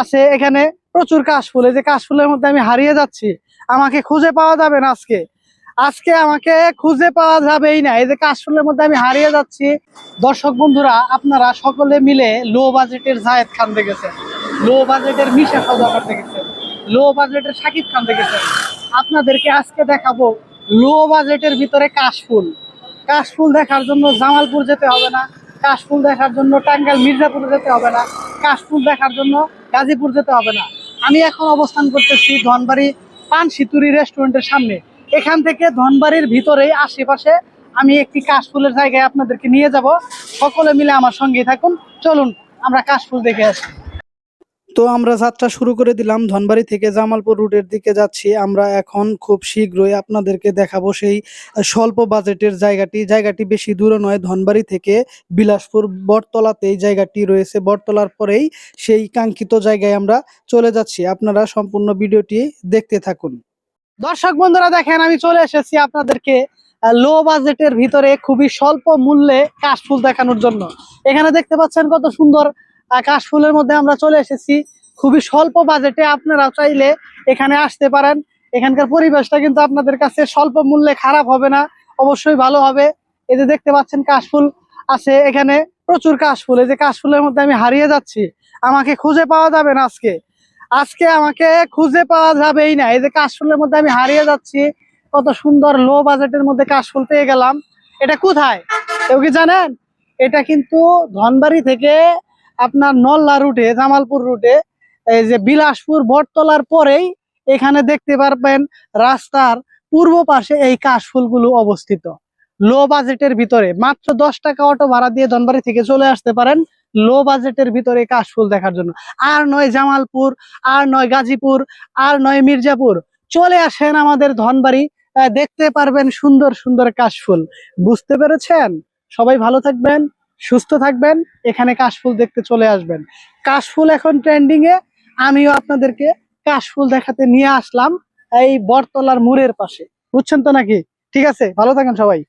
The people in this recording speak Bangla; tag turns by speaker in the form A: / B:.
A: আছে এখানে প্রচুর কাশফুল। এই যে কাশফুলের মধ্যে আমি হারিয়ে যাচ্ছি, আমাকে খুঁজে পাওয়া যাবে না আজকে। আজকে আমাকে খুঁজে পাওয়া যাবেই না। এই যে কাশফুলের মধ্যে আমি হারিয়ে যাচ্ছি। দর্শক বন্ধুরা, আপনারা সকলে মিলে লো বাজেটের জায়েদ খান দেখেছেন, লো বাজেটের মিশা সওদাগর দেখেছেন, লো বাজেটের শাকিব খান দেখেছেন। আপনাদেরকে আজকে দেখাবো লো বাজেটের ভিতরে কাশফুল। কাশফুল দেখার জন্য জামালপুর যেতে হবে না, কাশফুল দেখার জন্য টাঙ্গাইল মির্জাপুর যেতে হবে না, কাশফুল দেখার জন্য গাজীপুর যেতে হবে না। আমি এখন অবস্থান করতেছি ধনবাড়ি পান সিতুরি রেস্টুরেন্টের সামনে। এখান থেকে ধনবাড়ির ভিতরেই আশেপাশে আমি একটি কাশফুলের জায়গায় আপনাদেরকে নিয়ে যাব। সকলে মিলে আমার সঙ্গেই থাকুন, চলুন আমরা কাশফুল দেখে আসি। তো আমরা যাত্রা শুরু করে দিলাম, ধনবাড়ি থেকে জামালপুর রুটের দিকে যাচ্ছি আমরা এখন। খুব শীঘ্রই আপনাদেরকে দেখাবো সেই স্বল্প বাজেটের জায়গাটি বেশি দূরে নয়, ধনবাড়ি থেকে বিলাসপুর বটতলাতে এই জায়গাটি রয়েছে। বটতলার পরেই সেই কাঙ্ক্ষিত জায়গায় আমরা চলে যাচ্ছি। আপনারা সম্পূর্ণ ভিডিওটি দেখতে থাকুন। দর্শক বন্ধুরা দেখেন, আমি চলে এসেছি আপনাদেরকে লো বাজেটের ভিতরে খুবই স্বল্প মূল্যে কাশফুল দেখানোর জন্য। এখানে দেখতে পাচ্ছেন কত সুন্দর কাশফুলের মধ্যে আমরা চলে এসেছি খুবই স্বল্প বাজেটে। আপনারা চাইলে এখানে আসতে পারেন। এখানকার পরিবেশটা কিন্তু আপনাদের কাছে স্বল্প মূল্যে খারাপ হবে না, অবশ্যই ভালো হবে। এই যে দেখতে পাচ্ছেন কাশফুল আছে এখানে প্রচুর কাশফুল। এই যে কাশফুলের মধ্যে আমি হারিয়ে যাচ্ছি, আমাকে খুঁজে পাওয়া যাবে না আজকে। আজকে আমাকে খুঁজে পাওয়া যাবেই না। এই যে কাশফুলের মধ্যে আমি হারিয়ে যাচ্ছি, কত সুন্দর লো বাজেটের মধ্যে কাশফুল পেয়ে গেলাম। এটা কোথায় কেউ কি জানেন? এটা কিন্তু ধনবাড়ি থেকে আপনার নল্লা রুটে, জামালপুর রুটে, এই যে বিলাসপুর বটতলার পরেই এখানে দেখতে পারবেন রাস্তার পূর্ব পাশে এই কাশফুলগুলো অবস্থিত। লো বাজেটের ভিতরে মাত্র 10 টাকা অটো ভাড়া দিয়ে ধনবাড়ি থেকে চলে আসতে পারেন লো বাজেটের ভিতরে কাশফুল দেখার জন্য। আর নয় জামালপুর, আর নয় গাজীপুর, আর নয় মির্জাপুর, চলে আসেন আমাদের ধনবাড়ি, দেখতে পারবেন সুন্দর সুন্দর কাশফুল। বুঝতে পেরেছেন? সবাই ভালো থাকবেন, সুস্থ থাকবেন, এখানে কাশফুল দেখতে চলে আসবেন। কাশফুল এখন ট্রেন্ডিং এ, আমিও আপনাদেরকে কাশফুল দেখাতে নিয়ে আসলাম এই বটতলার মোড়ের পাশে। বুঝছেন তো নাকি? ঠিক আছে, ভালো থাকেন সবাই।